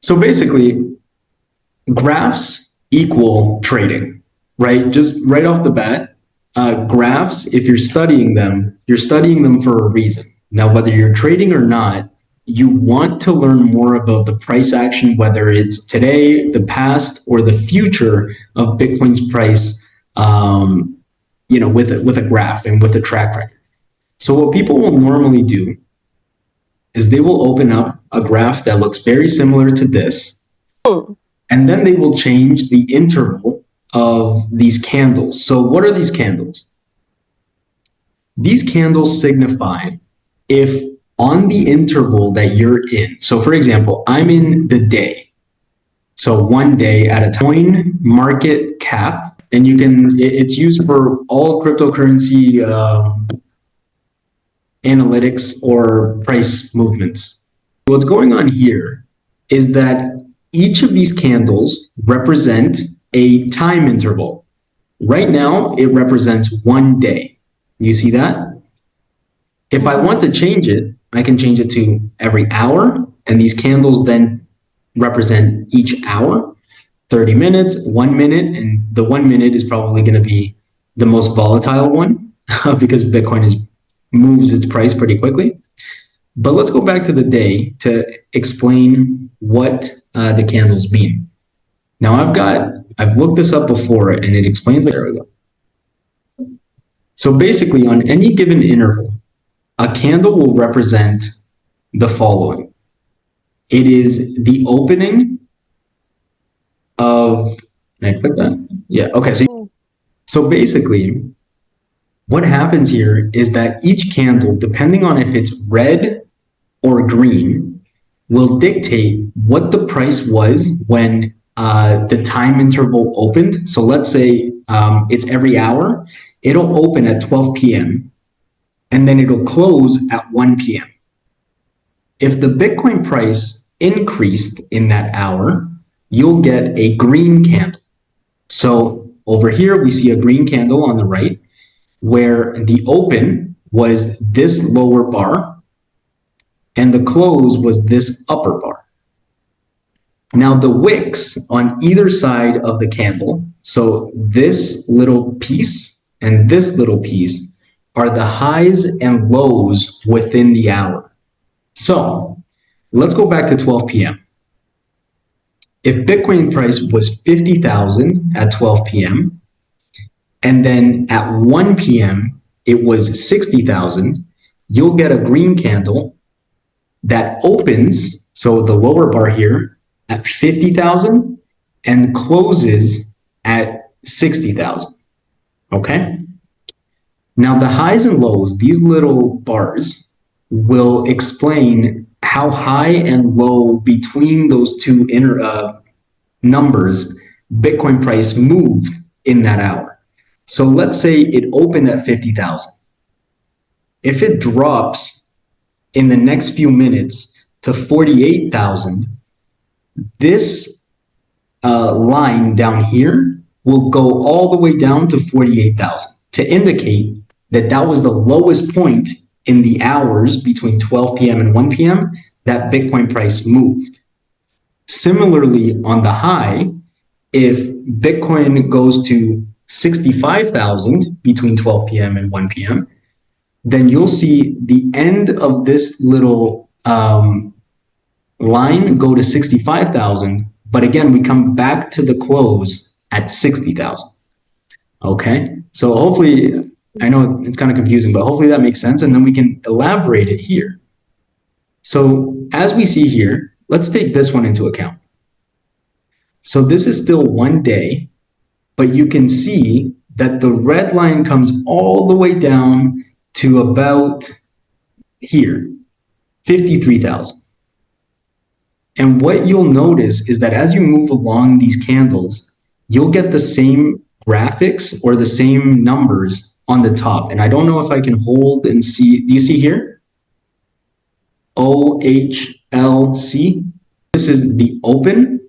So basically, graphs equal trading, right? Just right off the bat, graphs, if you're studying them for a reason. Now, whether you're trading or not, you want to learn more about the price action, whether it's today, the past, or the future of Bitcoin's price, with a graph and with a track record. So what people will normally do is they will open up a graph that looks very similar to this, and then they will change the interval of these candles. So what are these candles? These candles signify if on the interval that you're in, so for example, I'm in the day, so 1 day at a time, market cap, and it's used for all cryptocurrency analytics or price movements. What's going on here is that each of these candles represent a time interval. Right now, it represents 1 day. You see that? If I want to change it, I can change it to every hour, and these candles then represent each hour, 30 minutes, 1 minute, and the 1 minute is probably going to be the most volatile one because Bitcoin moves its price pretty quickly. But let's go back to the day to explain what the candles mean. Now I've looked this up before and it explains, there we go. So basically on any given interval, a candle will represent the following. It is the opening of, can I click that? Yeah, okay. So basically what happens here is that each candle, depending on if it's red or green, will dictate what the price was when the time interval opened. So let's say it's every hour. It'll open at 12 p.m. and then it'll close at 1 p.m. If the Bitcoin price increased in that hour, you'll get a green candle. So over here, we see a green candle on the right, where the open was this lower bar and the close was this upper bar. Now the wicks on either side of the candle, so this little piece and this little piece, are the highs and lows within the hour. So let's go back to 12 p.m. If Bitcoin price was 50,000 at 12 p.m., and then at 1 p.m. it was 60,000, you'll get a green candle that opens, so the lower bar here, at 50,000 and closes at 60,000. Okay? Now the highs and lows, these little bars, will explain how high and low between those two numbers Bitcoin price moved in that hour. So let's say it opened at 50,000. If it drops in the next few minutes to 48,000, this line down here will go all the way down to 48,000 to indicate that that was the lowest point in the hours between 12 p.m. and 1 p.m. that Bitcoin price moved. Similarly, on the high, if Bitcoin goes to 65,000 between 12 p.m. and 1 p.m., then you'll see the end of this little line go to 65,000. But again, we come back to the close at 60,000. Okay, so hopefully, I know it's kind of confusing, but hopefully that makes sense. And then we can elaborate it here. So as we see here, let's take this one into account. So this is still 1 day, but you can see that the red line comes all the way down to about here, 53,000. And what you'll notice is that as you move along these candles, you'll get the same graphics or the same numbers on the top. And I don't know if I can hold and see. Do you see here? OHLC. This is the open,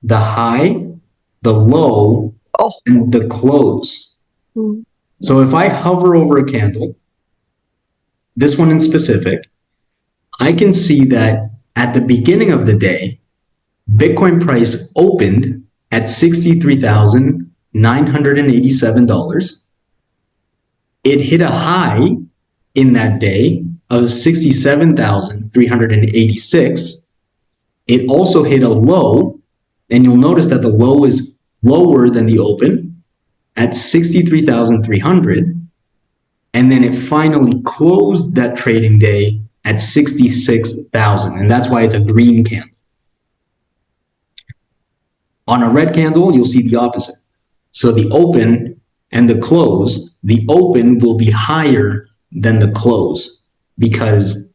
the high, the low, and the close. So if I hover over a candle, this one in specific, I can see that at the beginning of the day, Bitcoin price opened at $63,987. It hit a high in that day of 67,386. It also hit a low, and you'll notice that the low is lower than the open at 63,300. And then it finally closed that trading day at 66,000. And that's why it's a green candle. On a red candle, you'll see the opposite. So the open and the close, the open will be higher than the close because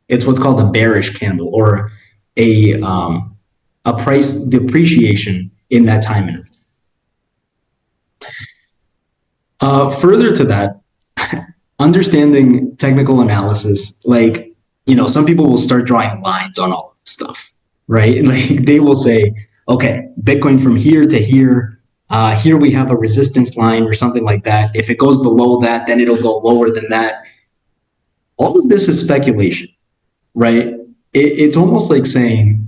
it's what's called a bearish candle, or a price depreciation in that time interval. Further to that, understanding technical analysis, like, some people will start drawing lines on all of this stuff, right? Like they will say, okay, Bitcoin from here to here, here we have a resistance line or something like that. If it goes below that, then it'll go lower than that. All of this is speculation, right? It's almost like saying,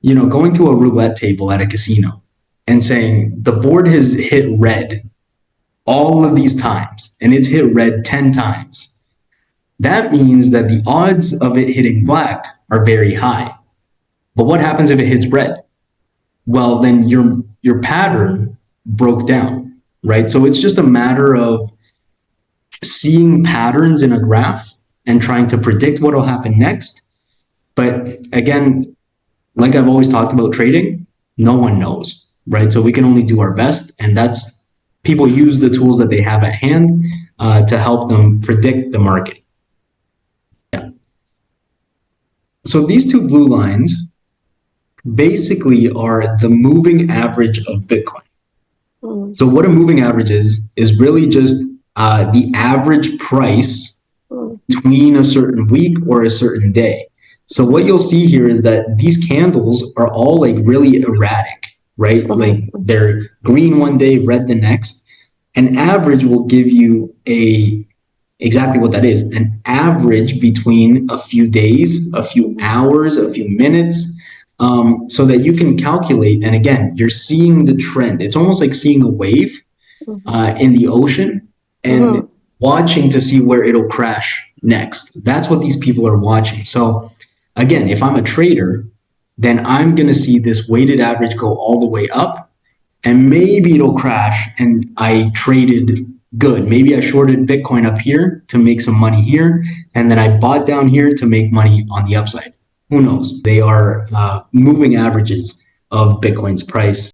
going to a roulette table at a casino and saying the board has hit red all of these times and it's hit red 10 times. That means that the odds of it hitting black are very high. But what happens if it hits red? Well, then your pattern broke down, right? So it's just a matter of seeing patterns in a graph and trying to predict what will happen next. But again, like I've always talked about trading, no one knows, right? So we can only do our best, and that's people use the tools that they have at hand to help them predict the market. Yeah. So these two blue lines basically are the moving average of Bitcoin. So what a moving average is really just the average price between a certain week or a certain day. So what you'll see here is that these candles are all like really erratic, right? Like they're green one day, red the next. An average will give you exactly what that is, an average between a few days, a few hours, a few minutes, so that you can calculate. And again, you're seeing the trend. It's almost like seeing a wave in the ocean and watching to see where it'll crash next. That's what these people are watching. So again, if I'm a trader, then I'm going to see this weighted average go all the way up, and maybe it'll crash and I traded good. Maybe I shorted Bitcoin up here to make some money here, and then I bought down here to make money on the upside. Who knows? They are moving averages of Bitcoin's price.